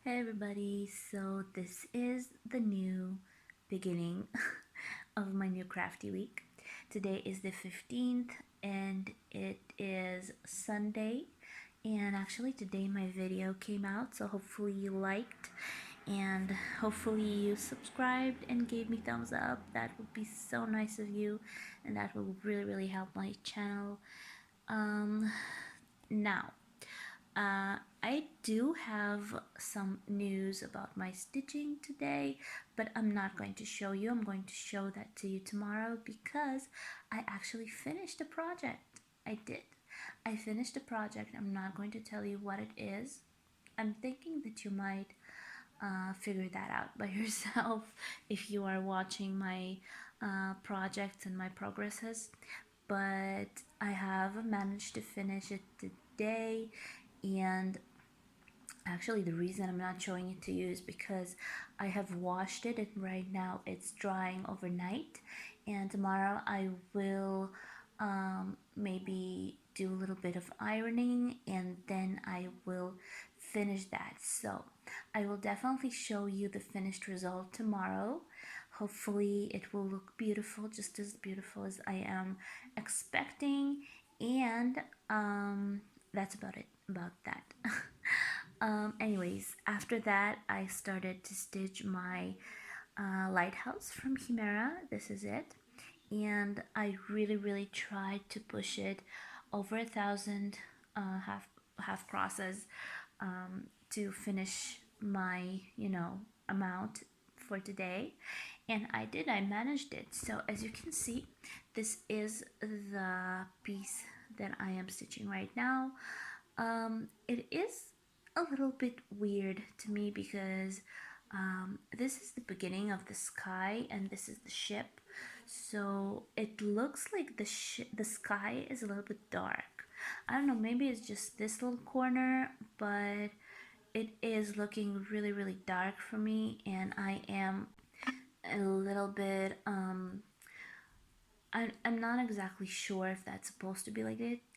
Hey everybody, so this is the new beginning of my new crafty week. Today is the 15th and it is Sunday, and actually today my video came out, so hopefully you liked and hopefully you subscribed and gave me thumbs up. That would be so nice of you, and that will really help my channel. Now I do have some news about my stitching today, but I'm not going to show you. I'm going to show that to you tomorrow because I actually finished a project. I did. I finished a project. I'm not going to tell you what it is. I'm thinking that you might figure that out by yourself if you are watching my projects and my progresses. But I have managed to finish it today, and actually the reason I'm not showing it to you is because I have washed it and right now it's drying overnight, and tomorrow I will maybe do a little bit of ironing and then I will finish that. So I will definitely show you the finished result tomorrow. Hopefully it will look beautiful, just as beautiful as I am expecting, and that's about it about that. Anyways, after that, I started to stitch my lighthouse from Chimera. This is it. And I really tried to push it over 1,000 half crosses to finish my, amount for today. And I did, I managed it. So as you can see, this is the piece that I am stitching right now. It is a little bit weird to me because this is the beginning of the sky and this is the ship, so it looks like the sky is a little bit dark. I don't know, maybe it's just this little corner, but it is looking really dark for me, and I am a little bit I'm not exactly sure if that's supposed to be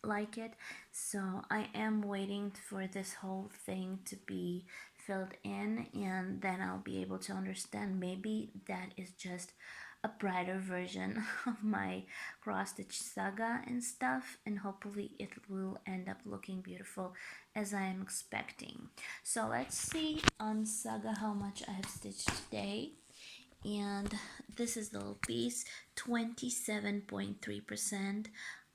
like it. So I am waiting for this whole thing to be filled in, and then I'll be able to understand. Maybe that is just a brighter version of my cross stitch saga and stuff, and hopefully it will end up looking beautiful as I am expecting. So let's see on saga how much I have stitched today. And this is the little piece. 27.3%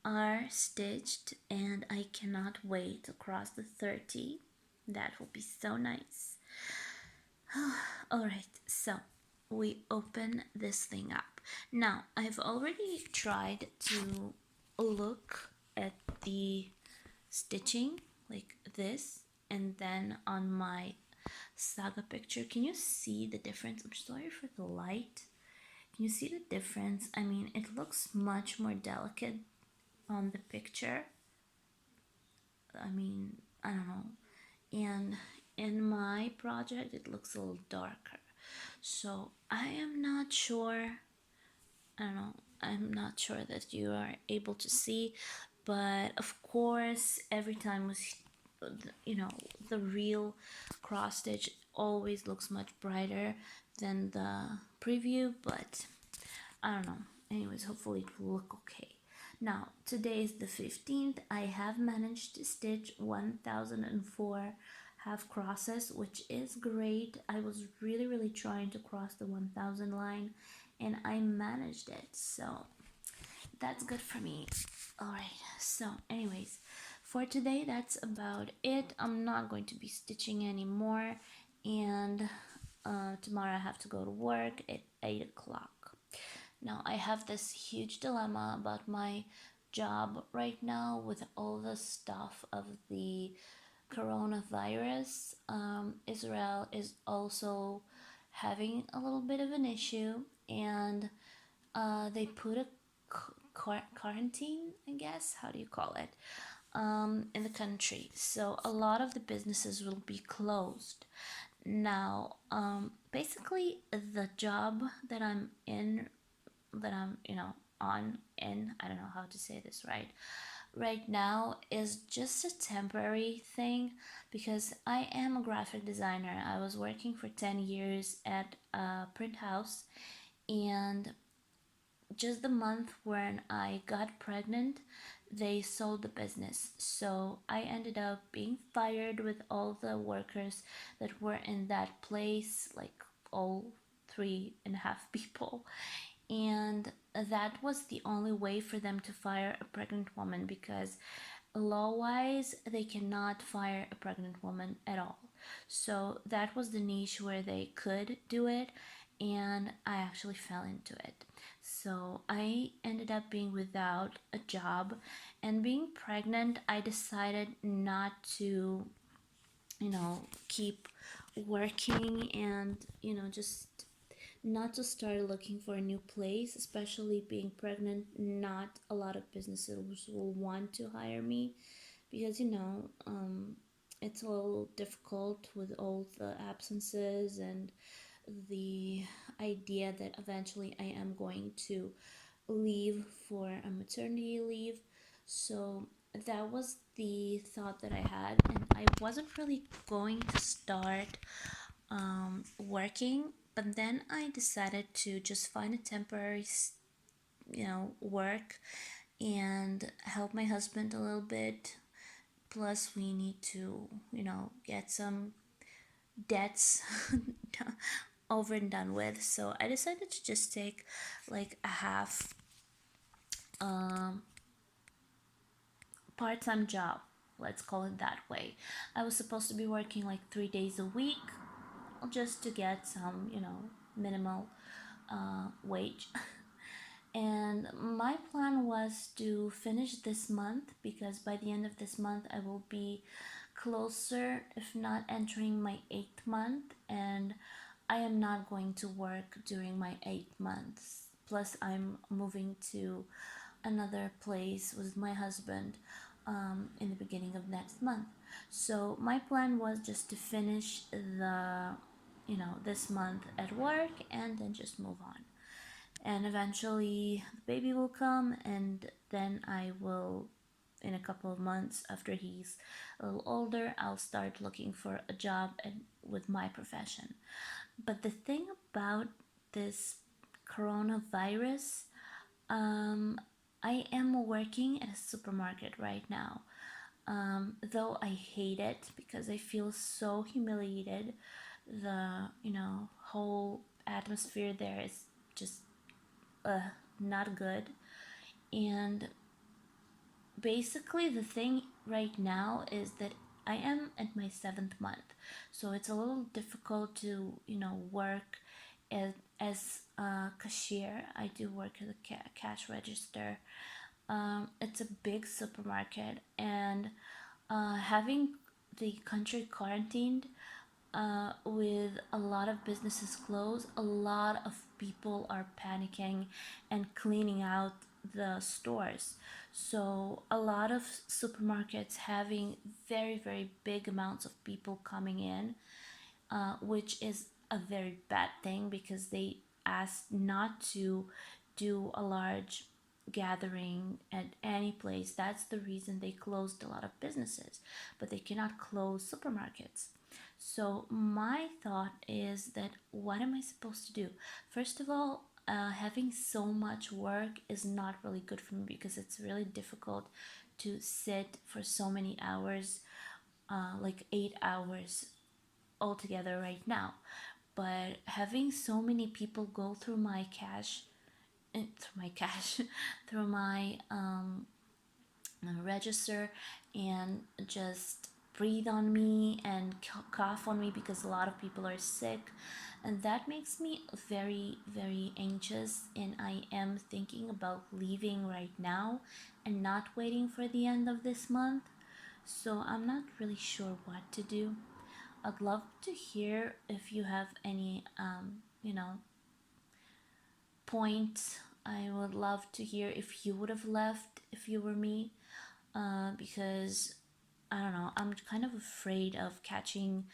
are stitched, and I cannot wait to cross the 30. That will be so nice. Alright, so we open this thing up. Now, I've already tried to look at the stitching like this, and then on my saga picture, can you see the difference? I'm sorry for the light. Can you see the difference? I mean, it looks much more delicate on the picture. I mean, I don't know. And in my project, it looks a little darker. So I am not sure. I don't know. I'm not sure that you are able to see, but of course, every time the real cross stitch always looks much brighter than the preview, but I don't know. Anyways, hopefully it will look okay. Now, today is the 15th. I have managed to stitch 1,004 half crosses, which is great. I was really trying to cross the 1,000 line, and I managed it. So that's good for me. Alright, so anyways, for today that's about it. I'm not going to be stitching anymore, and tomorrow I have to go to work at 8 o'clock. Now I have this huge dilemma about my job right now with all the stuff of the coronavirus. Israel is also having a little bit of an issue, and they put a quarantine, I guess, how do you call it, in the country. So a lot of the businesses will be closed. Now, basically, the job that I'm in, that I'm, I don't know how to say this right. right now is just a temporary thing because I am a graphic designer. I was working for 10 years at a print house, and just the month when I got pregnant, they sold the business. So I ended up being fired with all the workers that were in that place, like all three and a half people. And that was the only way for them to fire a pregnant woman because law wise, they cannot fire a pregnant woman at all. So that was the niche where they could do it, and I actually fell into it. So I ended up being without a job, and being pregnant, I decided not to, keep working and, just not to start looking for a new place, especially being pregnant. Not a lot of businesses will want to hire me because it's a little difficult with all the absences and the idea that eventually I am going to leave for a maternity leave. So that was the thought that I had, and I wasn't really going to start working, but then I decided to just find a temporary work and help my husband a little bit. Plus we need to get some debts over and done with. So I decided to just take like a half um, part-time job, let's call it that way. I was supposed to be working like 3 days a week just to get some minimal wage. And my plan was to finish this month because by the end of this month I will be closer, if not entering my 8th month, and I am not going to work during my 8 months. Plus, I'm moving to another place with my husband in the beginning of next month. So my plan was just to finish this month at work and then just move on. And eventually the baby will come, and then I will, in a couple of months after he's a little older, I'll start looking for a job with my profession. But the thing about this coronavirus, um, I am working at a supermarket right now. Though I hate it because I feel so humiliated. The whole atmosphere there is just not good. And basically, the thing right now is that I am at my 7th month, so it's a little difficult to work as a cashier. I do work as a cash register. It's a big supermarket, and having the country quarantined, with a lot of businesses closed, a lot of people are panicking and cleaning out the stores. So a lot of supermarkets having very, very big amounts of people coming in, which is a very bad thing because they asked not to do a large gathering at any place. That's the reason they closed a lot of businesses, but they cannot close supermarkets. So my thought is that what am I supposed to do? First of all, having so much work is not really good for me because it's really difficult to sit for so many hours, like 8 hours altogether right now. But having so many people go through my through my register and just breathe on me and cough on me because a lot of people are sick, and that makes me very, very anxious, and I am thinking about leaving right now and not waiting for the end of this month. So I'm not really sure what to do. I'd love to hear if you have any points. I would love to hear if you would have left if you were me, because I don't know, I'm kind of afraid of catching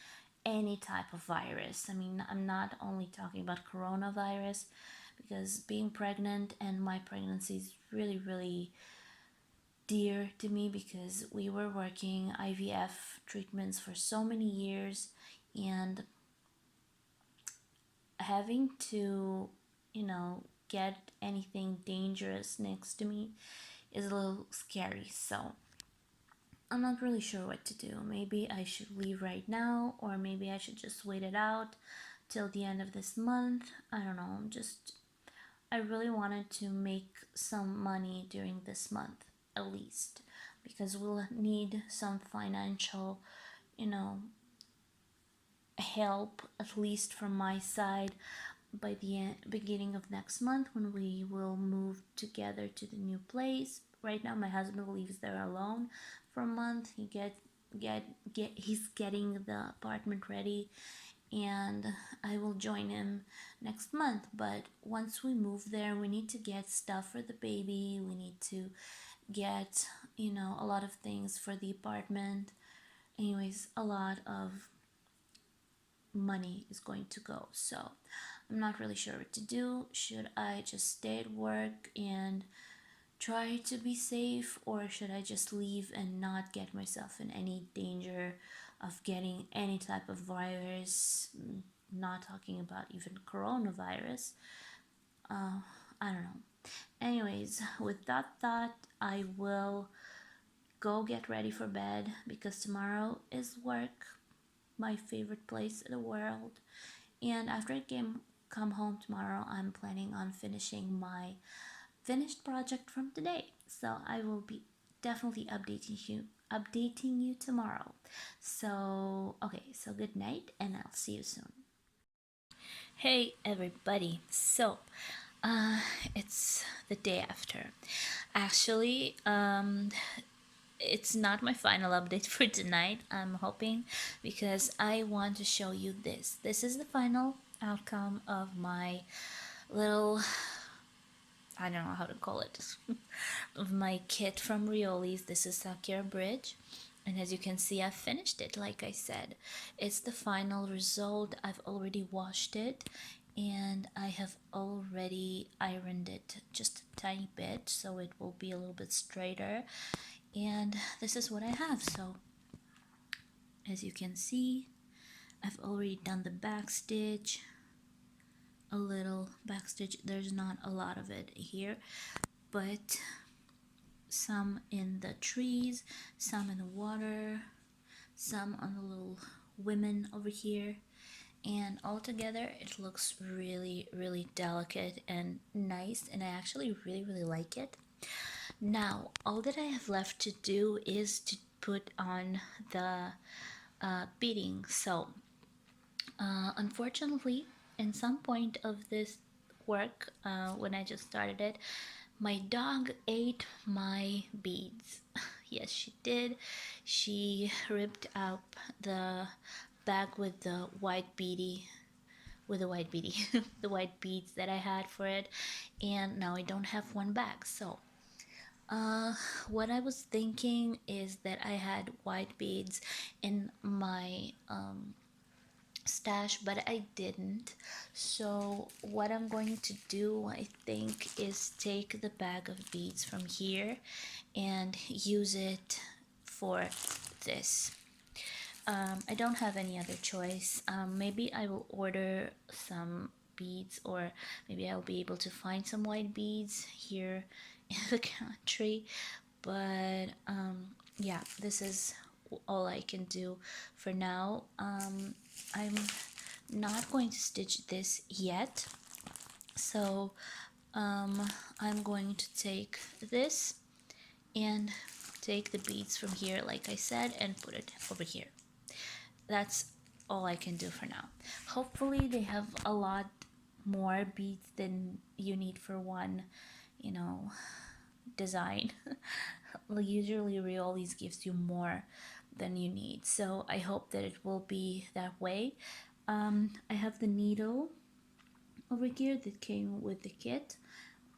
any type of virus. I mean, I'm not only talking about coronavirus, because being pregnant and my pregnancy is really, really dear to me because we were working IVF treatments for so many years, and having to, get anything dangerous next to me is a little scary. So I'm not really sure what to do. Maybe I should leave right now, or maybe I should just wait it out till the end of this month. I don't know. I really wanted to make some money during this month at least, because we'll need some financial, you know, help, at least from my side, by the beginning of next month, when we will move together to the new place. Right now my husband lives there alone for a month. He's getting the apartment ready, and I will join him next month. But once we move there, we need to get stuff for the baby. We need to get, a lot of things for the apartment. Anyways, a lot of money is going to go. So I'm not really sure what to do. Should I just stay at work and try to be safe, or should I just leave and not get myself in any danger of getting any type of virus? Not talking about even coronavirus. I don't know. Anyways, with that thought, I will go get ready for bed because tomorrow is work, my favorite place in the world. And after I come home tomorrow, I'm planning on finishing my finished project from today. So I will be definitely updating you tomorrow. So okay, so good night, and I'll see you soon. Hey everybody. So it's the day after. Actually, it's not my final update for tonight, I'm hoping, because I want to show you this. This is the final outcome of my little, I don't know how to call it, of my kit from Riolis. This is Sakura Bridge, and as you can see, I've finished it. Like I said, it's the final result. I've already washed it, and I have already ironed it just a tiny bit so it will be a little bit straighter. And this is what I have. So as you can see, I've already done the back stitch, a little back stitch. There's not a lot of it here, but some in the trees, some in the water, some on the little women over here, and all together it looks really, really delicate and nice, and I actually really, really like it. Now all that I have left to do is to put on the beading. So unfortunately, in some point of this work, when I just started it, my dog ate my beads. Yes, she did. She ripped up the bag with the white beady, the white beads that I had for it, and now I don't have one bag. So what I was thinking is that I had white beads in my stash, but I didn't. So what I'm going to do, I think, is take the bag of beads from here and use it for this. I don't have any other choice. Maybe I will order some beads, or maybe I'll be able to find some white beads here in the country. But yeah, this is all I can do for now. I'm not going to stitch this yet, so I'm going to take this and take the beads from here, like I said, and put it over here. That's all I can do for now. Hopefully they have a lot more beads than you need for one, design. Usually Riolis gives you more than you need, so I hope that it will be that way. I have the needle over here that came with the kit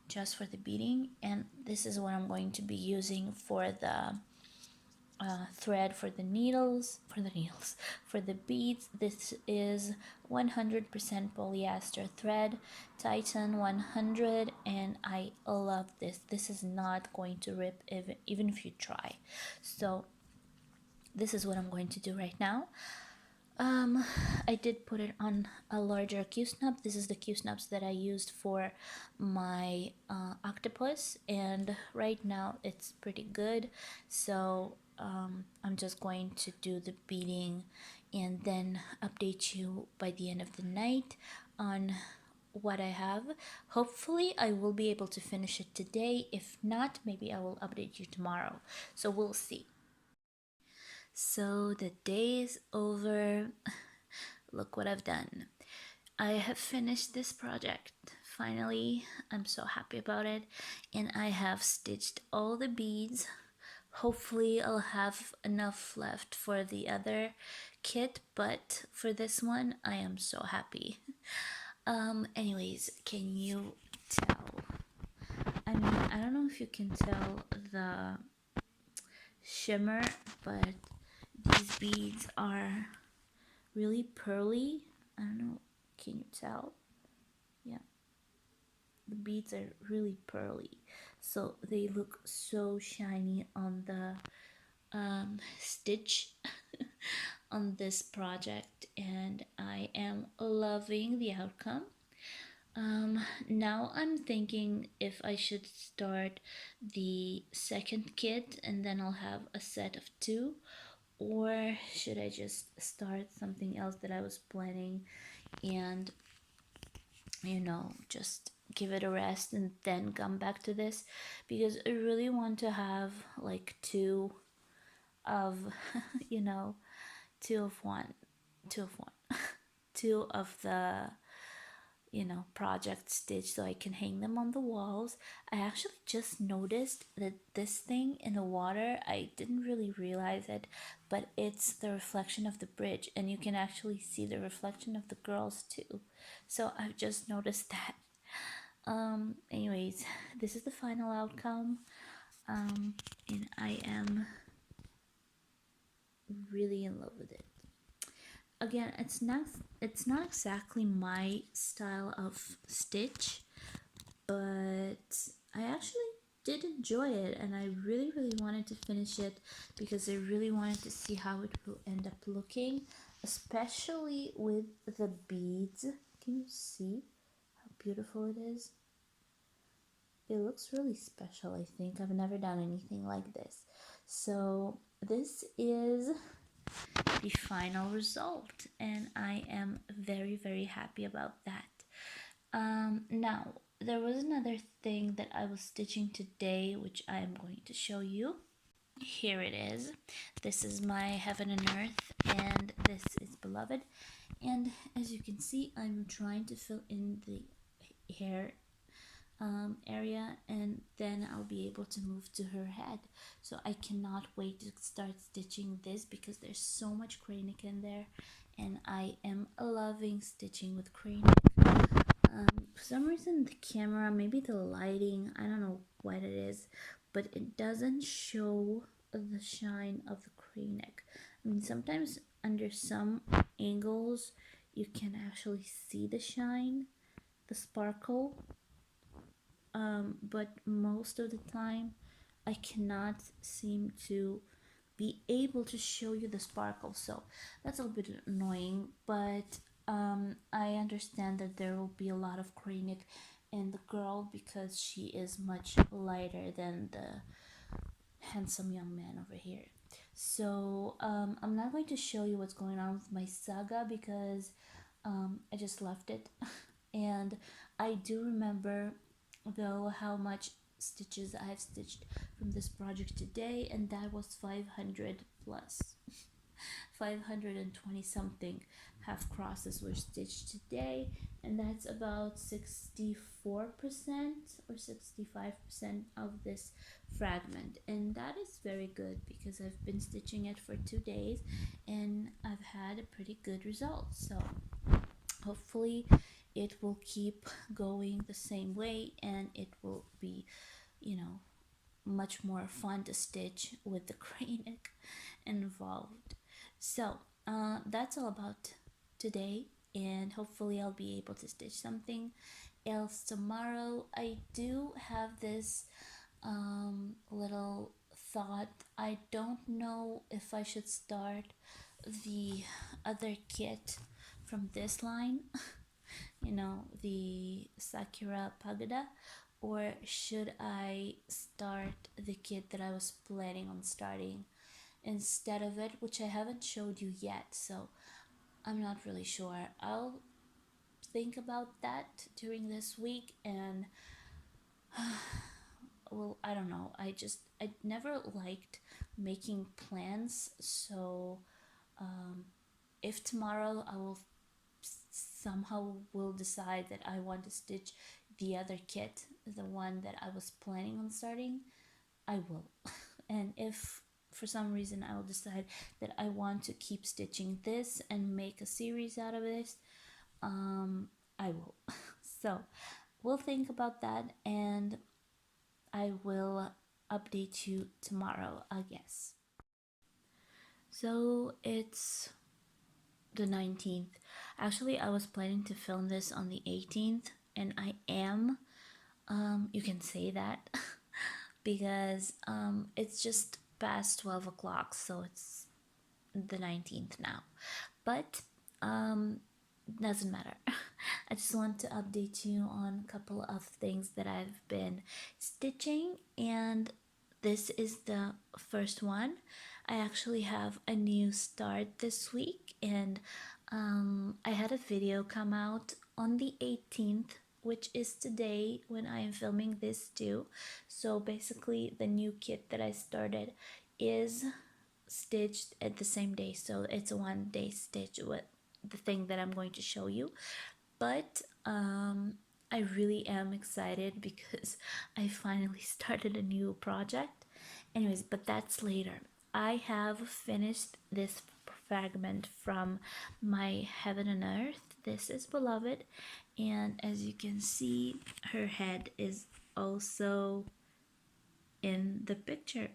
just for the beading, and this is what I'm going to be using for the thread for the needles, for the beads. This is 100% polyester thread, Titan 100, and I love this. This is not going to rip even if you try. So this is what I'm going to do right now. I did put it on a larger Q snub. This is the Q snubs that I used for my octopus, and right now it's pretty good. So I'm just going to do the beading and then update you by the end of the night on what I have. Hopefully I will be able to finish it today. If not, maybe I will update you tomorrow. So we'll see. So the day is over. Look what I've done. I have finished this project. Finally, I'm so happy about it. And I have stitched all the beads. Hopefully I'll have enough left for the other kit, but for this one, I am so happy. Anyways, can you tell? I mean, I don't know if you can tell the shimmer, but these beads are really pearly. I don't know, can you tell? Yeah, the beads are really pearly, so they look so shiny on the stitch on this project, and I am loving the outcome. Now I'm thinking if I should start the second kit and then I'll have a set of two, or should I just start something else that I was planning and, you know, just give it a rest and then come back to this, because I really want to have like two of you know, two of one, two of the, you know, project stitch so I can hang them on the walls. I actually just noticed that this thing in the water, I didn't really realize it, but it's the reflection of the bridge, and you can actually see the reflection of the girls too. So I've just noticed that. Anyways, this is the final outcome. And I am really in love with it. Again, it's not exactly my style of stitch, but I actually did enjoy it, and I really wanted to finish it because I really wanted to see how it will end up looking, especially with the beads. Can you see how beautiful it is? It looks really special. I think I've never done anything like this. So this is the final result, and I am very happy about that. Now there was another thing that I was stitching today, which I am going to show you. Here it is. This is my Heaven and Earth, and this is Beloved. And as you can see, I'm trying to fill in the hair area, and then I'll be able to move to her head. So I cannot wait to start stitching this because there's so much cranic in there, and I am loving stitching with cranic. For some reason the camera, maybe the lighting, I don't know what it is, but it doesn't show the shine of the cranic. I mean, sometimes under some angles you can actually see the shine, the sparkle, but most of the time I cannot seem to be able to show you the sparkle, so that's a little bit annoying, but I understand that there will be a lot of cranic in the girl because she is much lighter than the handsome young man over here. So I'm not going to show you what's going on with my saga because I just left it and I do remember though how much stitches I have stitched from this project today, and that was 500 plus. 520 something half crosses were stitched today, and that's about 64% or 65% of this fragment, and that is very good because I've been stitching it for 2 days and I've had a pretty good result. So hopefully it will keep going the same way and it will be, you know, much more fun to stitch with the crane neck involved. So that's all about today, and hopefully I'll be able to stitch something else tomorrow. I do have this little thought. I don't know if I should start the other kit from this line, the Sakura Pagoda, or should I start the kit that I was planning on starting instead of it, which I haven't showed you yet, so I'm not really sure. I'll think about that during this week, and well, I don't know. I never liked making plans, so if tomorrow I will somehow will decide that I want to stitch the other kit, the one that I was planning on starting, I will. And if for some reason I will decide that I want to keep stitching this and make a series out of this, I will. So we'll think about that, and I will update you tomorrow, I guess. So it's the 19th. Actually, I was planning to film this on the 18th, and I am. You can say that because it's just past 12 o'clock, so it's the 19th now. But doesn't matter. I just want to update you on a couple of things that I've been stitching, and this is the first one. I actually have a new start this week, and I had a video come out on the 18th, which is today when I am filming this too. So basically the new kit that I started is stitched at the same day, so it's a 1 day stitch with the thing that I'm going to show you. But I really am excited because I finally started a new project. Anyways, but that's later. I have finished this fragment from my Heaven and Earth. This is Beloved, and as you can see, her head is also in the picture.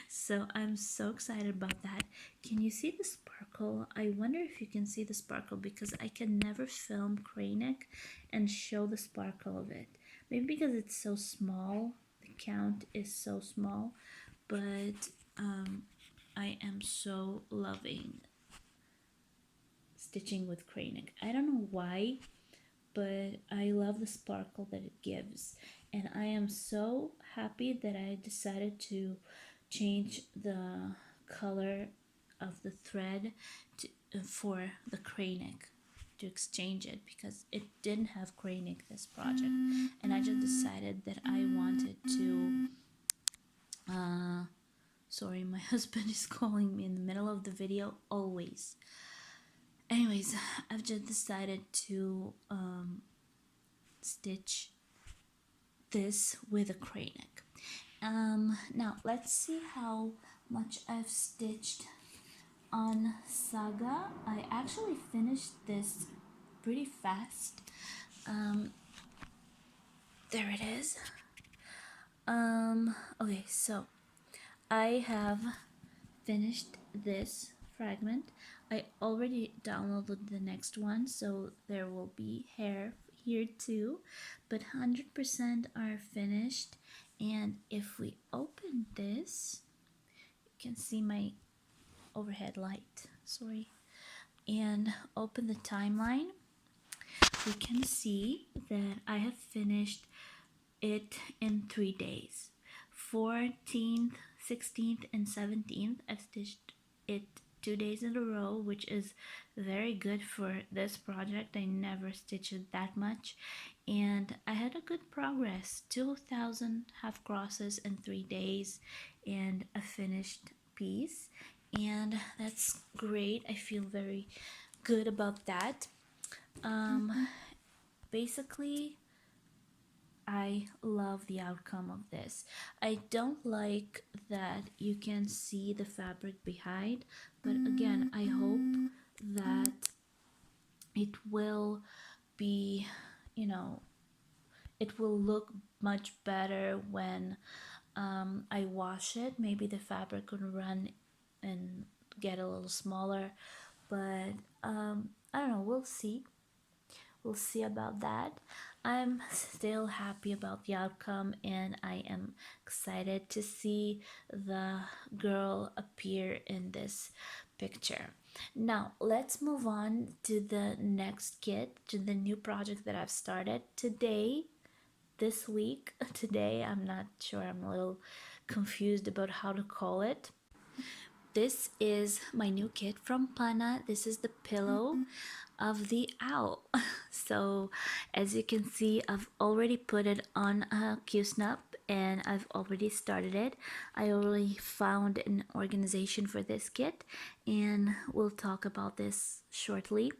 So I'm so excited about that. Can you see the sparkle? I wonder if you can see the sparkle, because I can never film crane neck and show the sparkle of it. Maybe because it's so small, the count is so small, but I am so loving stitching with crane neck. I don't know why, but I love the sparkle that it gives, and I am so happy that I decided to change the color of the thread for the crane neck, to exchange it, because it didn't have crane neck this project, and I just decided that I wanted to sorry, my husband is calling me in the middle of the video always. Anyways, I've just decided to stitch this with a crane neck. Now let's see how much I've stitched on Saga. I actually finished this pretty fast. There it is. Okay, so I have finished this fragment. I already downloaded the next one, so there will be hair here too, but 100% are finished. And if we open this, you can see my overhead light, sorry, and open the timeline, we can see that I have finished it in 3 days. 14th, 16th, and 17th. I've stitched it 2 days in a row, which is very good for this project. I never stitched it that much, and I had a good progress. 2,000 half crosses in 3 days and a finished piece, and that's great. I feel very good about that. Basically, I love the outcome of this. I don't like that you can see the fabric behind, but again, I hope that it will be, it will look much better when I wash it, maybe the fabric would run and get a little smaller, but I don't know, we'll see. We'll see about that. I'm still happy about the outcome, and I am excited to see the girl appear in this picture. Now, let's move on to the next kit, to the new project that I've started today, this week. Today, I'm not sure, I'm a little confused about how to call it. This is my new kit from Pana. This is the pillow of the owl. So as you can see, I've already put it on a Q-snap and I've already started it. I already found an organization for this kit and we'll talk about this shortly.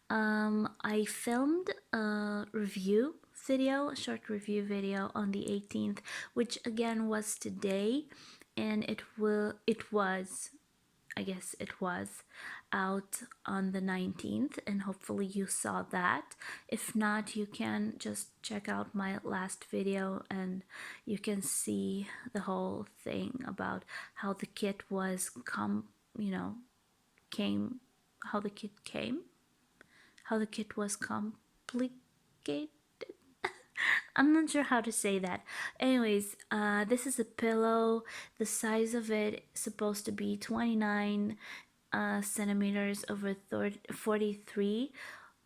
I filmed a review video, a short review video on the 18th, which again was today, and it was, I guess it was out on the 19th, and hopefully you saw that. If not, you can just check out my last video and you can see the whole thing about how the kit was how the kit came, how the kit was complicated. I'm not sure how to say that. Anyways, this is a pillow. The size of it is supposed to be 29 centimeters over 43,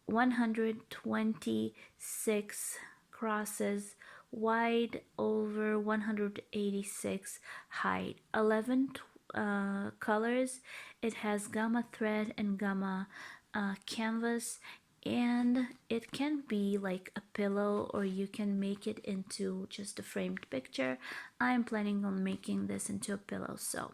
126 crosses, wide over 186 height, 11 colors. It has gamma thread and gamma canvas, and it can be like a pillow or you can make it into just a framed picture. I'm planning on making this into a pillow. So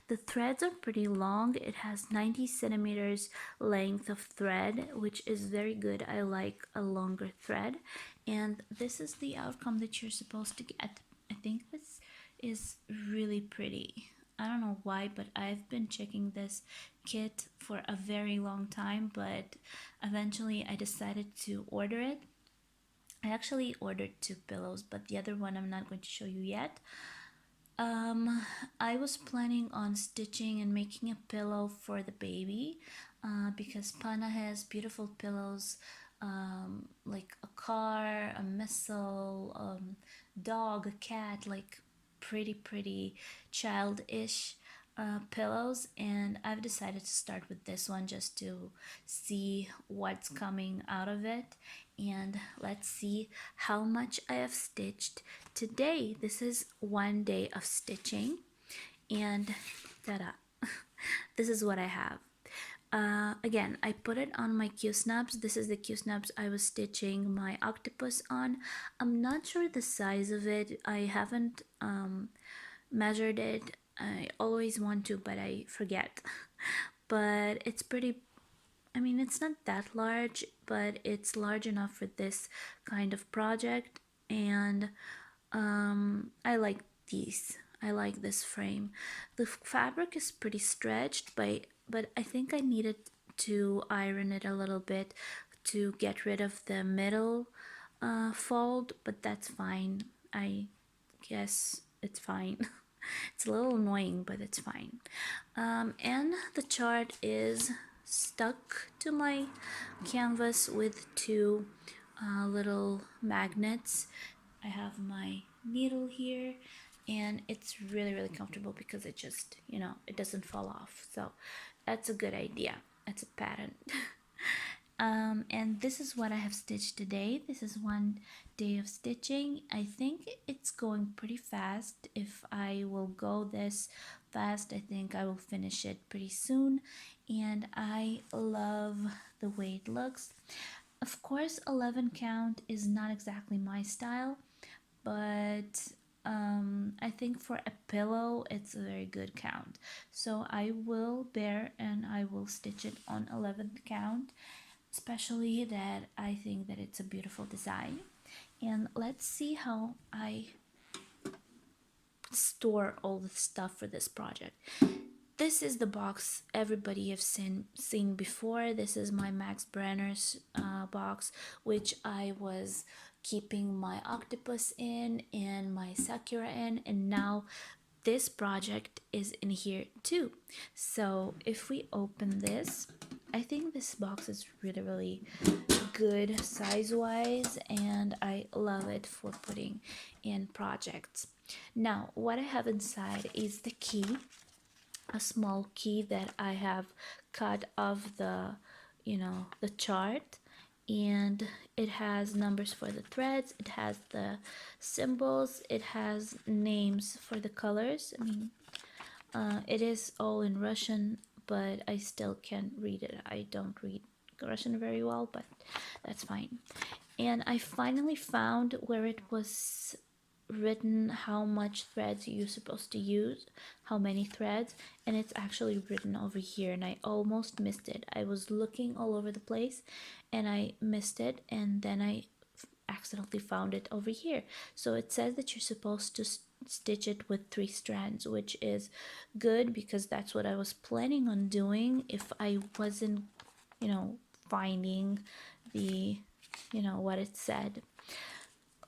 the threads are pretty long. It has 90 centimeters length of thread, which is very good. I like a longer thread, and this is the outcome that you're supposed to get. I think this is really pretty. I don't know why, but I've been checking this kit for a very long time, but eventually I decided to order it. I actually ordered 2 pillows, but the other one I'm not going to show you yet. I was planning on stitching and making a pillow for the baby because Pana has beautiful pillows, like a car, a missile, dog, a cat, like pretty childish pillows, and I've decided to start with this one just to see what's coming out of it. And let's see how much I have stitched today. This is one day of stitching, and ta-da! This is what I have. Again, I put it on my Q-snaps. This is the Q-snaps I was stitching my octopus on. I'm not sure the size of it. I haven't measured it. I always want to, but I forget. But it's pretty, I mean, it's not that large, but it's large enough for this kind of project. And I like these. I like this frame. The fabric is pretty stretched, but I think I needed to iron it a little bit to get rid of the middle fold, but that's fine. I guess it's fine. It's a little annoying, but it's fine. And the chart is stuck to my canvas with 2 little magnets. I have my needle here, and it's really comfortable because it just, it doesn't fall off. So that's a good idea. That's a pattern. And this is what I have stitched today. This is one day of stitching. I think it's going pretty fast. If I will go this fast, I think I will finish it pretty soon. And I love the way it looks. Of course, 11 count is not exactly my style, but I think for a pillow it's a very good count. So I will bear and I will stitch it on 11th count, especially that I think that it's a beautiful design. And let's see how I store all the stuff for this project. This is the box everybody have seen before. This is my Max Brenner's box, which I was keeping my octopus in and my sakura in, and now this project is in here too. So if we open this, I think this box is really good size wise, and I love it for putting in projects. Now what I have inside is the key, a small key that I have cut off the the chart, and it has numbers for the threads, it has the symbols, it has names for the colors. I mean, it is all in Russian, but I still can't read it. I don't read Russian very well, but that's fine. And I finally found where it was written how much threads you're supposed to use, how many threads, and it's actually written over here, and I almost missed it. I was looking all over the place and I missed it, and then I accidentally found it over here. So it says that you're supposed to stitch it with 3 strands, which is good because that's what I was planning on doing if I wasn't finding the what it said.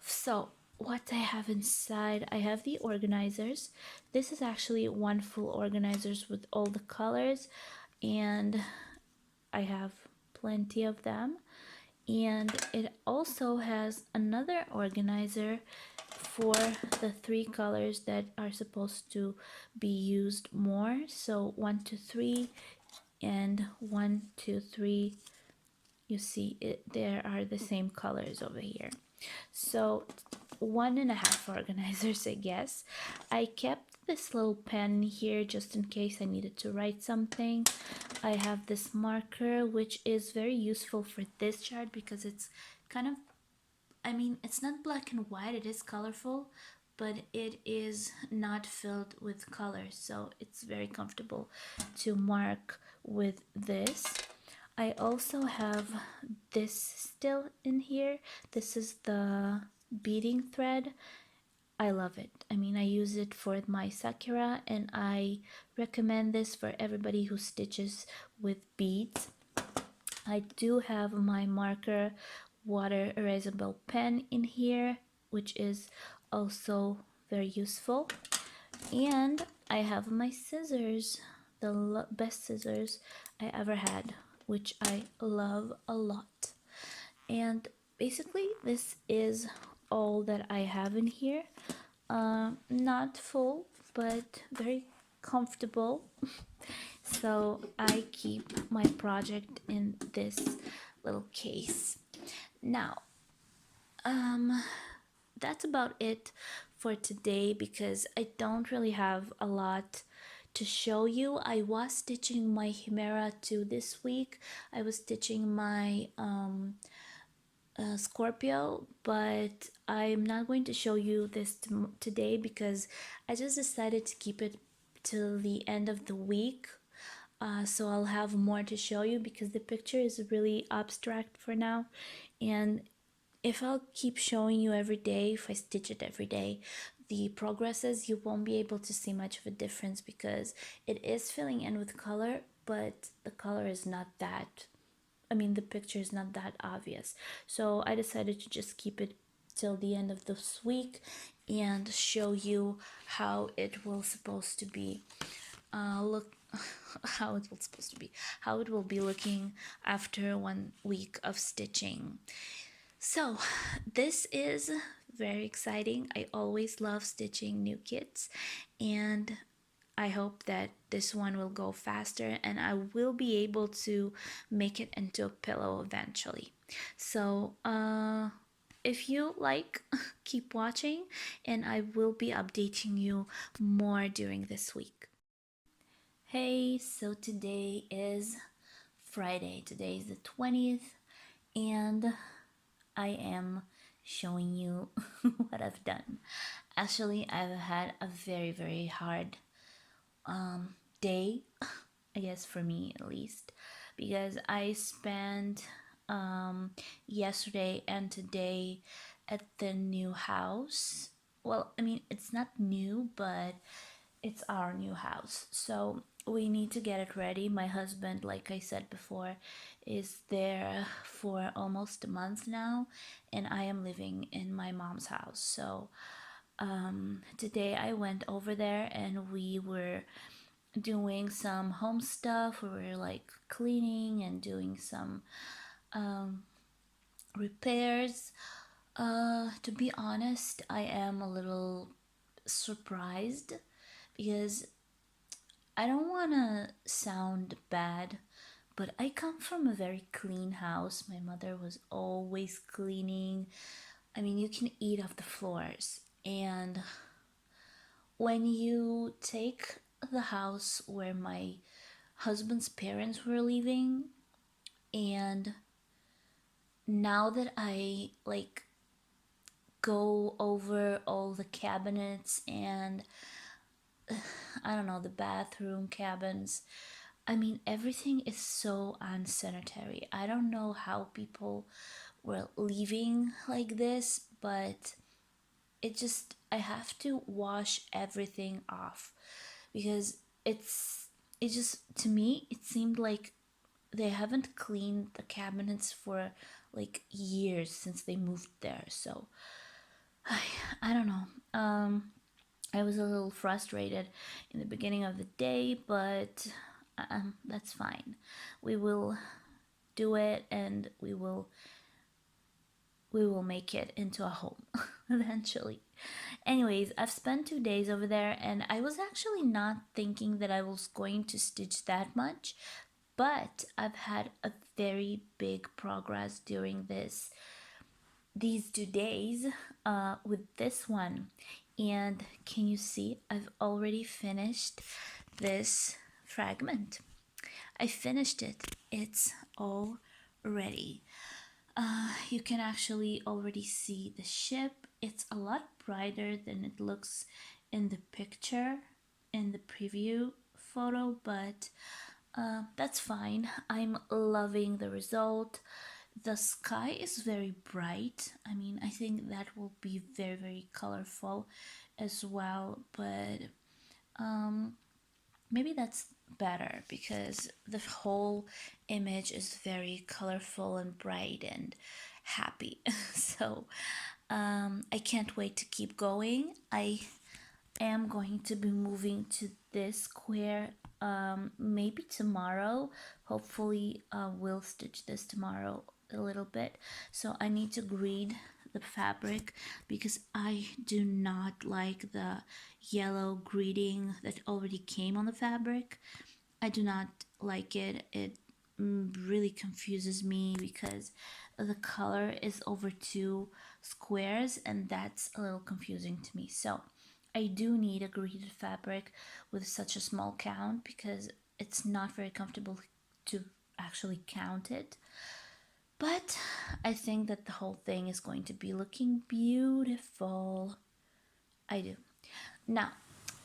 So what I have inside, I have the organizers. This is actually one full organizers with all the colors, and I have plenty of them. And it also has another organizer for the 3 colors that are supposed to be used more. So 1, 2, 3 and 1, 2, 3. You see it, there are the same colors over here. So 1.5 organizers, I guess. I kept this little pen here just in case I needed to write something. I have this marker, which is very useful for this chart because it's kind of, I mean, it's not black and white, it is colorful, but it is not filled with colors, so it's very comfortable to mark with this. I also have this still in here. This is the beading thread. I love it. I mean, I use it for my sakura, and I recommend this for everybody who stitches with beads. I do have my marker water erasable pen in here, which is also very useful. And I have my scissors, the best scissors I ever had, which I love a lot. And basically this is all that I have in here. Not full, but very comfortable. So I keep my project in this little case. Now, that's about it for today because I don't really have a lot to show you. I was stitching my Chimera too this week. I was stitching my Scorpio, but I'm not going to show you this today because I just decided to keep it till the end of the week. So I'll have more to show you because the picture is really abstract for now, and if I'll keep showing you every day, if I stitch it every day, the progresses, you won't be able to see much of a difference because it is filling in with color, but the color is not that, I mean, the picture is not that obvious. So I decided to just keep it till the end of this week and show you how it will supposed to be how it will be looking after 1 week of stitching. So this is very exciting. I always love stitching new kits, and I hope that this one will go faster and I will be able to make it into a pillow eventually. So if you like, keep watching and I will be updating you more during this week. Hey, so today is Friday. Today is the 20th, and I am showing you what I've done. Actually, I've had a very hard day, I guess for me at least, because I spent yesterday and today at the new house. Well, I mean, it's not new, but it's our new house. So we need to get it ready. My husband, like I said before, is there for almost a month now, and I am living in my mom's house. So today I went over there and we were doing some home stuff. We were like cleaning and doing some repairs. To be honest, I am a little surprised because I don't want to sound bad, but I come from a very clean house. My mother was always cleaning. I mean, you can eat off the floors. And when you take the house where my husband's parents were living, and now that I like go over all the cabinets and I don't know, the bathroom cabins, I mean, everything is so unsanitary. I don't know how people were living like this, but I have to wash everything off because it just, to me, it seemed like they haven't cleaned the cabinets for like years since they moved there. So I don't know. I was a little frustrated in the beginning of the day, but that's fine. We will do it, and we will make it into a home eventually. Anyways, I've spent 2 days over there, and I was actually not thinking that I was going to stitch that much, but I've had a very big progress during these 2 days with this one. And can you see, I've already finished this fragment. I finished it. It's all ready. You can actually already see the ship. It's a lot brighter than it looks in the picture, in the preview photo, but that's fine. I'm loving the result. The sky is very bright. I mean, I think that will be very, very colorful as well, but maybe that's better because the whole image is very colorful and bright and happy. So I can't wait to keep going. I am going to be moving to this square maybe tomorrow. Hopefully we'll stitch this tomorrow a little bit. So I need to grade the fabric because I do not like the yellow greeting that already came on the fabric. I do not like it. It really confuses me because the color is over 2 squares, and that's a little confusing to me. So I do need a greeted fabric with such a small count because it's not very comfortable to actually count it. But I think that the whole thing is going to be looking beautiful. I do. Now,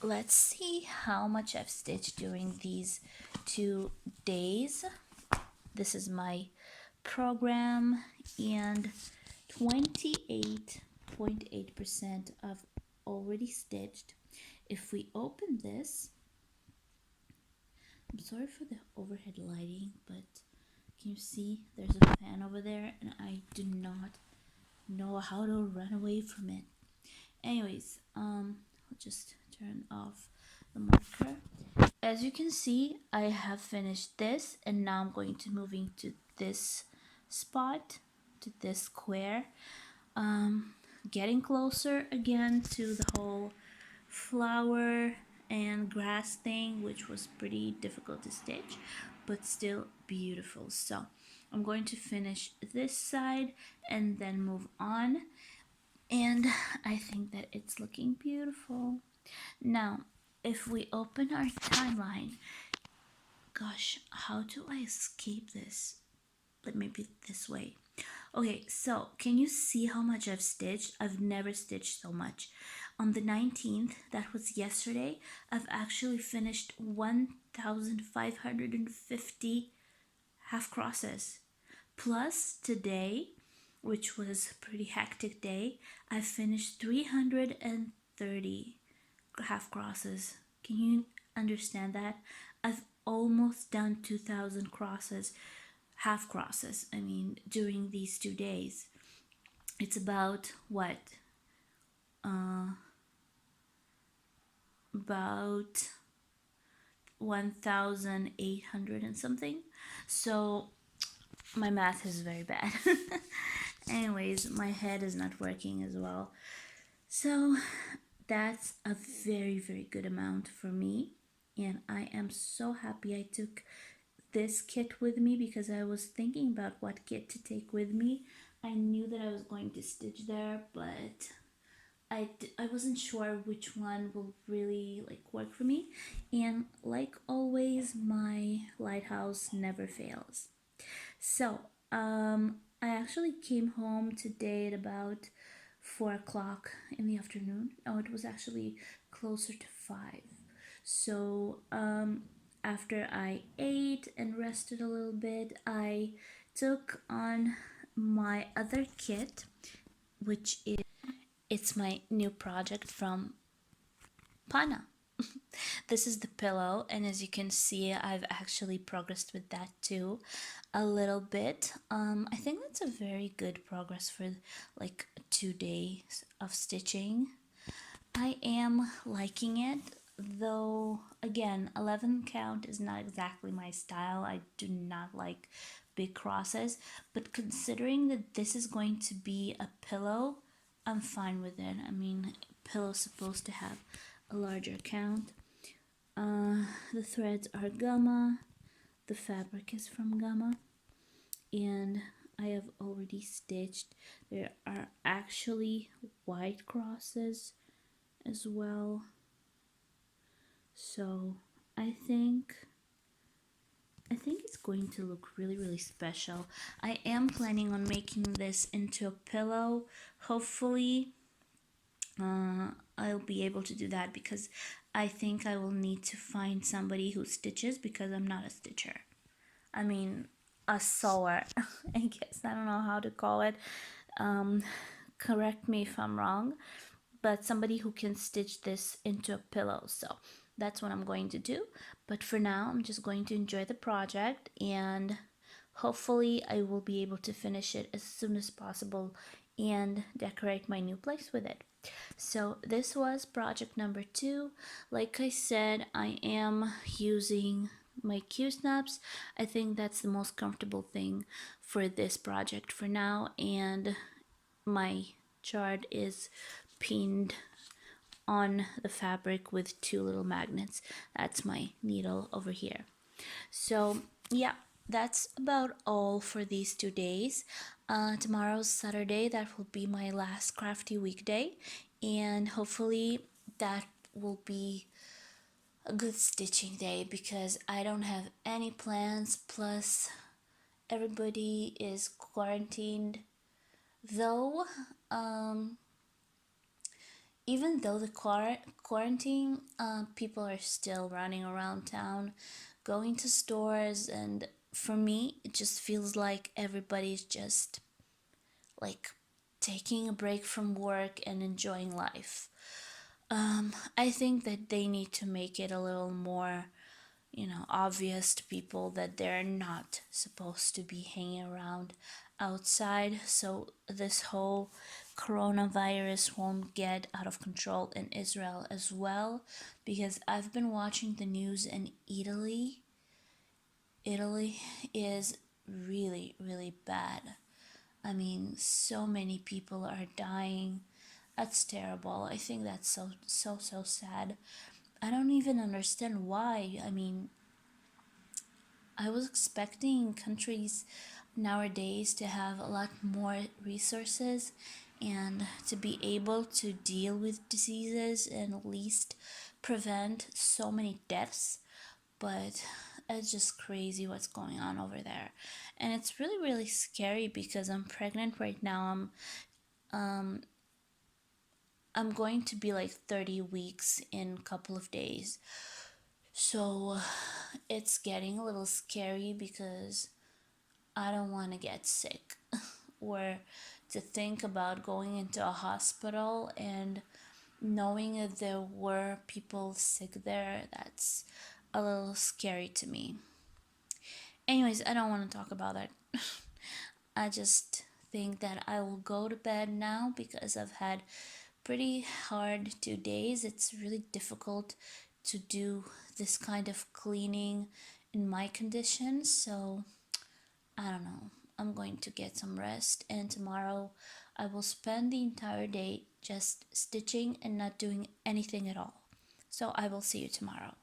let's see how much I've stitched during these 2 days. This is my program, and 28.8% I've already stitched. If we open this, I'm sorry for the overhead lighting, but can you see there's a fan over there and I do not know how to run away from it. Anyways, I'll just turn off the marker. As you can see, I have finished this, and now I'm going to moving to this spot, to this square. Getting closer again to the whole flower and grass thing, which was pretty difficult to stitch, but still beautiful. So I'm going to finish this side and then move on, and I think that it's looking beautiful. Now, if we open our timeline, gosh, how do I escape this? Let me be this way. Okay, so can you see how much I've stitched? I've never stitched so much. On the 19th, that was yesterday, I've actually finished 1,550 half crosses. Plus today, which was a pretty hectic day, I finished 330 half crosses. Can you understand that? I've almost done 2,000 crosses, half crosses, I mean, during these 2 days. It's about what? About 1,800 and something. So my math is very bad. Anyways, my head is not working as well. So that's a very, very good amount for me. And I am so happy I took this kit with me because I was thinking about what kit to take with me. I knew that I was going to stitch there, but I wasn't sure which one will really like work for me. And like always, my lighthouse never fails. So I actually came home today at about 4 o'clock in the afternoon. Oh, it was actually closer to 5. So after I ate and rested a little bit, I took on my other kit, which is it's my new project from Pana. This is the pillow, and as you can see, I've actually progressed with that too a little bit. I think that's a very good progress for like 2 days of stitching. I am liking it, though again, 11 count is not exactly my style. I do not like big crosses, but considering that this is going to be a pillow, I'm fine with it. I mean, pillow's supposed to have a larger count. The threads are gamma, the fabric is from gamma, and I have already stitched. There are actually white crosses as well. So I think it's going to look really, really special. I am planning on making this into a pillow. Hopefully I'll be able to do that because I think I will need to find somebody who stitches because I'm not a stitcher. I mean, a sewer. I guess I don't know how to call it. Correct me if I'm wrong, but somebody who can stitch this into a pillow. So that's what I'm going to do. But for now, I'm just going to enjoy the project, and hopefully I will be able to finish it as soon as possible and decorate my new place with it. So this was project number 2. Like I said, I am using my Q-snaps. I think that's the most comfortable thing for this project for now, and my chart is pinned on the fabric with 2 little magnets. That's my needle over here. So yeah, that's about all for these 2 days. Tomorrow's Saturday. That will be my last crafty weekday, and hopefully that will be a good stitching day because I don't have any plans, plus everybody is quarantined, though even though the quarantine, people are still running around town, going to stores, and for me, it just feels like everybody's just like taking a break from work and enjoying life. I think that they need to make it a little more, obvious to people that they're not supposed to be hanging around outside, so this whole coronavirus won't get out of control in Israel as well, because I've been watching the news, and Italy is really, really bad. I mean, so many people are dying. That's terrible. I think that's so sad. I don't even understand why. I mean, I was expecting countries nowadays to have a lot more resources and to be able to deal with diseases and at least prevent so many deaths, but it's just crazy what's going on over there. And it's really, really scary because I'm pregnant right now. I'm going to be like 30 weeks in a couple of days. So it's getting a little scary because I don't want to get sick or to think about going into a hospital and knowing that there were people sick there. That's a little scary to me. Anyways, I don't want to talk about that. I just think that I will go to bed now because I've had pretty hard 2 days. It's really difficult to do this kind of cleaning in my condition, so I don't know. I'm going to get some rest, and tomorrow I will spend the entire day just stitching and not doing anything at all. So I will see you tomorrow.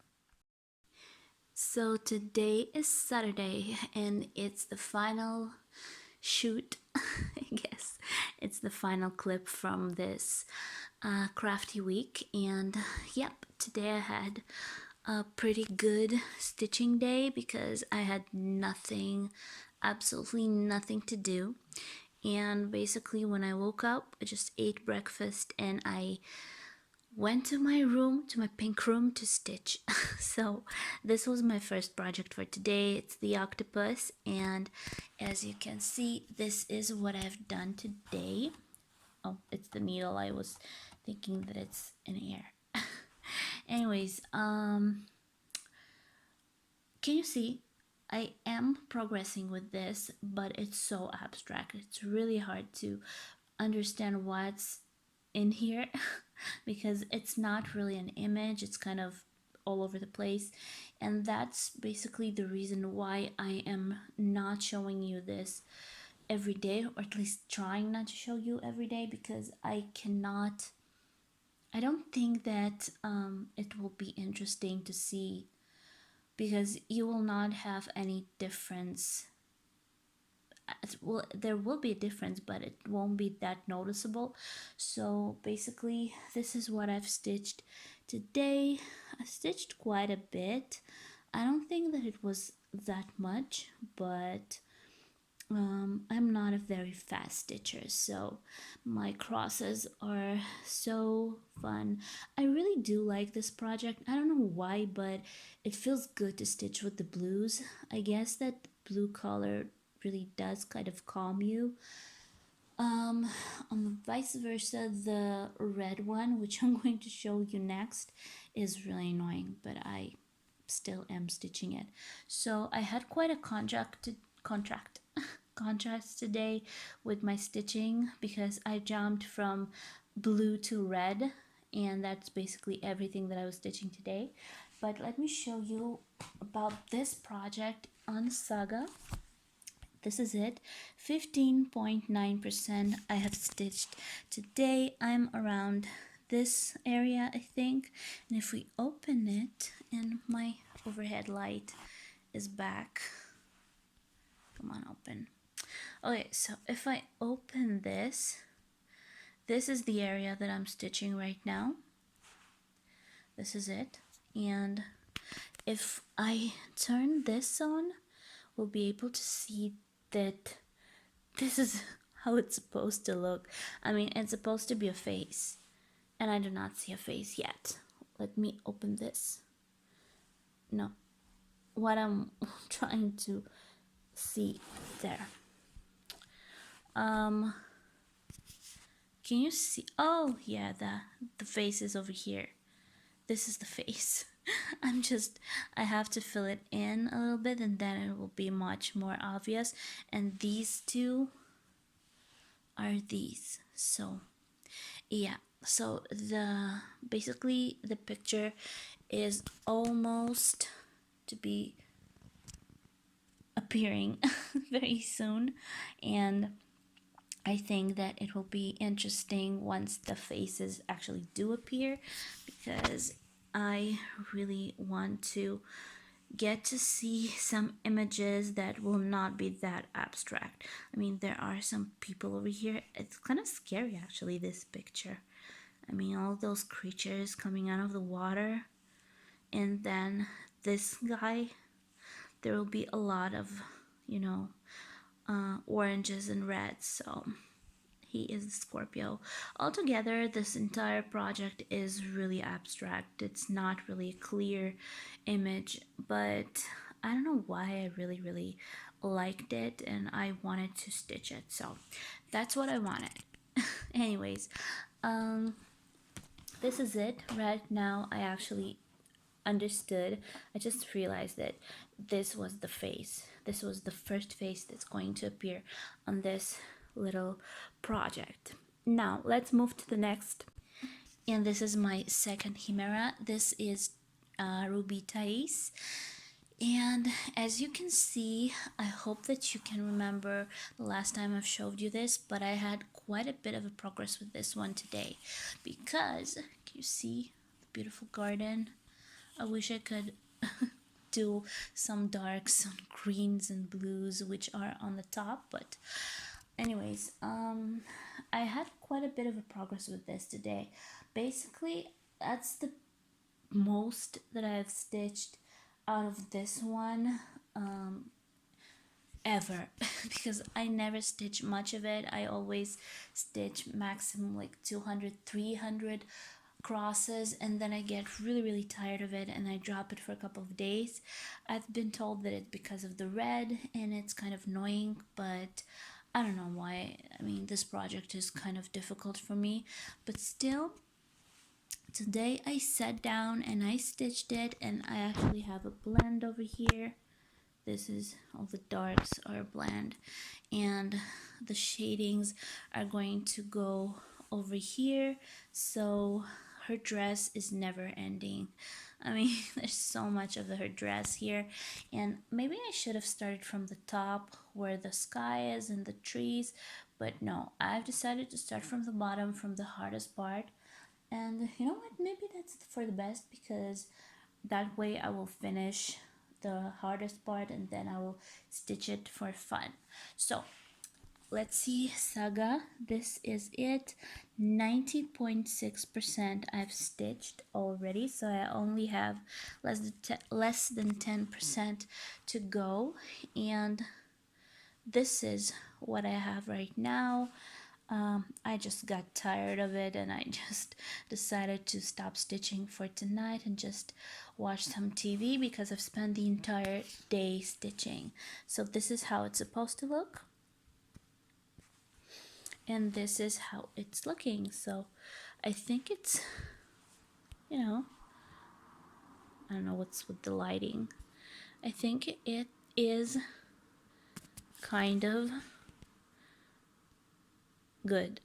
So today is Saturday and it's the final shoot. I guess it's the final clip from this crafty week. And yep, today I had a pretty good stitching day because I had nothing, absolutely nothing to do. And basically when I woke up, I just ate breakfast and I went to my room, to my pink room, to stitch. So this was my first project for today. It's the octopus, and as you can see, this is what I've done today. Oh, it's the needle. I was thinking that it's in air. Anyways, can you see? I am progressing with this, but it's so abstract. It's really hard to understand what's in here because it's not really an image. It's kind of all over the place, and that's basically the reason why I am not showing you this every day, or at least trying not to show you every day, because I don't think that it will be interesting to see, because you will not have any difference. Well, there will be a difference, but it won't be that noticeable. So basically, this is what I've stitched today. I stitched quite a bit. I don't think that it was that much, but I'm not a very fast stitcher, so my crosses are so fun. I really do like this project. I don't know why, but it feels good to stitch with the blues. I guess that blue color really does kind of calm you. On the vice versa, the red one, which I'm going to show you next, is really annoying, but I still am stitching it. So I had quite a contrast today with my stitching because I jumped from blue to red, and that's basically everything that I was stitching today. But let me show you about this project on Saga. This is it, 15.9% I have stitched today. I'm around this area, I think, and if we open it, and my overhead light is back, come on, open. Okay, so if I open this, this is the area that I'm stitching right now. This is it, and if I turn this on, we'll be able to see that this is how it's supposed to look. I mean, it's supposed to be a face, and I do not see a face yet. Let me open this. No, what I'm trying to see there. Can you see? Oh yeah, the face is over here. This is the face. I have to fill it in a little bit, and then it will be much more obvious. And these two are these. So yeah, so basically the picture is almost to be appearing very soon, and I think that it will be interesting once the faces actually do appear, because I really want to get to see some images that will not be that abstract. I mean, there are some people over here. It's kind of scary, actually, this picture. I mean, all those creatures coming out of the water, and then this guy. There will be a lot of, oranges and reds, so he is a Scorpio. Altogether, this entire project is really abstract. It's not really a clear image, but I don't know why I really, really liked it, and I wanted to stitch it, so that's what I wanted. Anyways, this is it. Right now, I actually understood. I just realized that this was the face. This was the first face that's going to appear on this little project. Now let's move to the next. And this is my second Chimera. This is Ruby Thais. And as you can see, I hope that you can remember the last time I've showed you this, but I had quite a bit of a progress with this one today because, can you see the beautiful garden? I wish I could do some darks, some greens and blues, which are on the top, but anyways, I had quite a bit of a progress with this today. Basically, that's the most that I've stitched out of this one ever because I never stitch much of it. I always stitch maximum like 200, 300 crosses, and then I get really tired of it and I drop it for a couple of days. I've been told that it's because of the red and it's kind of annoying, but I don't know why. I mean, this project is kind of difficult for me, but still, today I sat down and I stitched it, and I actually have a blend over here. This is all the darks are blend, and the shadings are going to go over here, so her dress is never ending. I mean, there's so much of her dress here, and maybe I should have started from the top where the sky is and the trees, but no, I've decided to start from the bottom, from the hardest part. And you know what, maybe that's for the best, because that way I will finish the hardest part and then I will stitch it for fun. So let's see, Saga, this is it. 90.6% I've stitched already, so I only have less than 10% to go, and this is what I have right now. I just got tired of it and I just decided to stop stitching for tonight and just watch some TV because I've spent the entire day stitching. So this is how it's supposed to look. And this is how it's looking. So I think it's, you know, I don't know what's with the lighting. I think it is kind of good.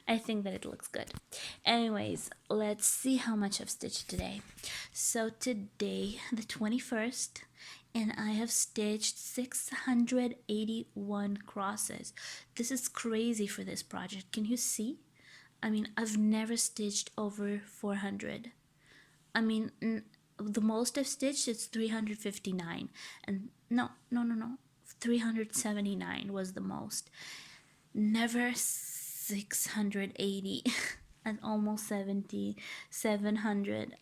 I think that it looks good. Anyways, let's see how much I've stitched today. So today, the 21st, and I have stitched 681 crosses. This is crazy for this project. Can you see? I mean, I've never stitched over 400. I mean, the most I've stitched is 359. And no. 379 was the most. Never 680 and almost 700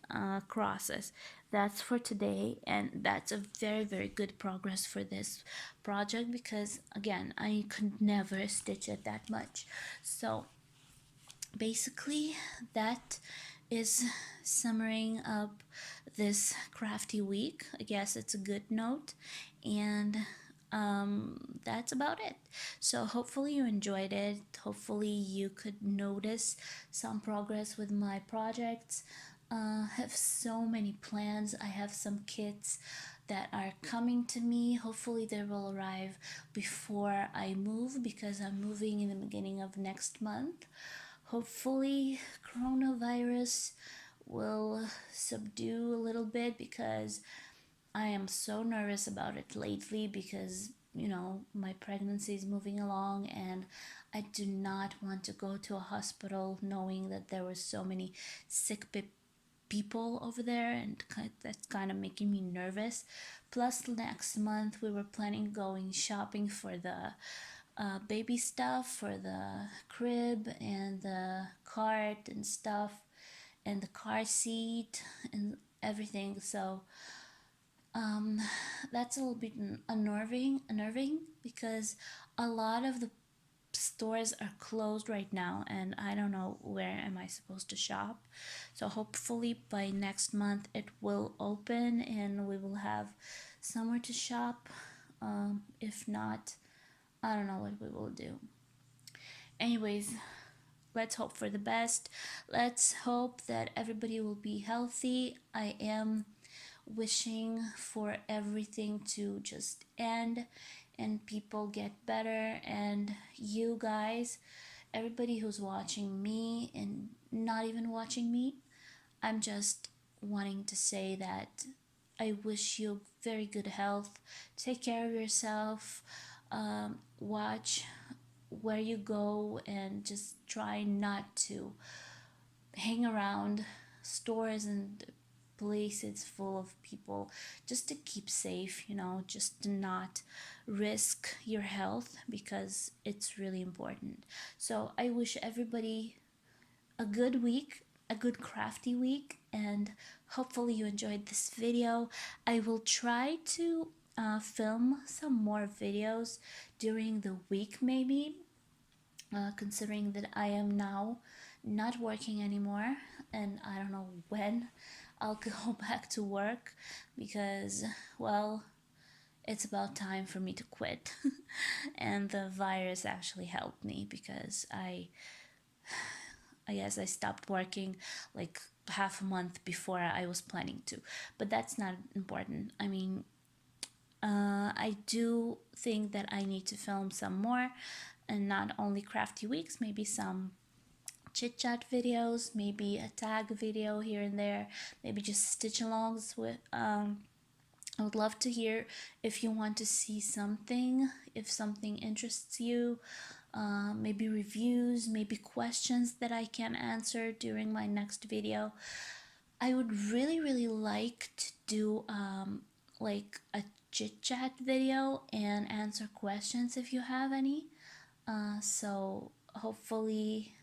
crosses. That's for today, and that's a very good progress for this project because again, I could never stitch it that much. So basically that is summarizing up this crafty week. I guess it's a good note, and that's about it. So hopefully you enjoyed it. Hopefully you could notice some progress with my projects. I have so many plans. I have some kits that are coming to me. Hopefully they will arrive before I move because I'm moving in the beginning of next month. Hopefully coronavirus will subdue a little bit because I am so nervous about it lately because, you know, my pregnancy is moving along and I do not want to go to a hospital knowing that there were so many sick people over there, and that's kind of making me nervous. Plus, next month we were planning going shopping for the baby stuff, for the crib and the cart and stuff and the car seat and everything. So that's a little bit unnerving because a lot of the stores are closed right now and I don't know where am I supposed to shop. So hopefully by next month it will open and we will have somewhere to shop. If not, I don't know what we will do. Anyways, let's hope for the best. Let's hope that everybody will be healthy. I am wishing for everything to just end and people get better, and you guys, everybody who's watching me and not even watching me, I'm just wanting to say that I wish you very good health. Take care of yourself. Watch where you go and just try not to hang around stores and places full of people, just to keep safe, just to not risk your health because it's really important. So I wish everybody a good week, a good crafty week, and hopefully you enjoyed this video. I will try to film some more videos during the week, maybe, considering that I am now not working anymore and I don't know when I'll go back to work because, well, it's about time for me to quit. And the virus actually helped me because I guess I stopped working like half a month before I was planning to. But that's not important. I mean, I do think that I need to film some more, and not only crafty weeks, maybe some chit chat videos, maybe a tag video here and there, maybe just stitch alongs with. I would love to hear if you want to see something, if something interests you, maybe reviews, maybe questions that I can answer during my next video. I would really, really like to do like a chit chat video and answer questions if you have any. So hopefully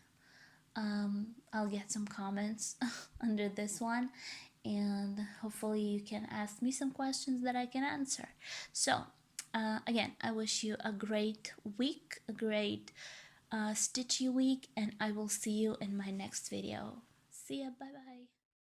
I'll get some comments under this one, and hopefully you can ask me some questions that I can answer. So again, I wish you a great week, a great stitchy week, and I will see you in my next video. See ya, bye bye.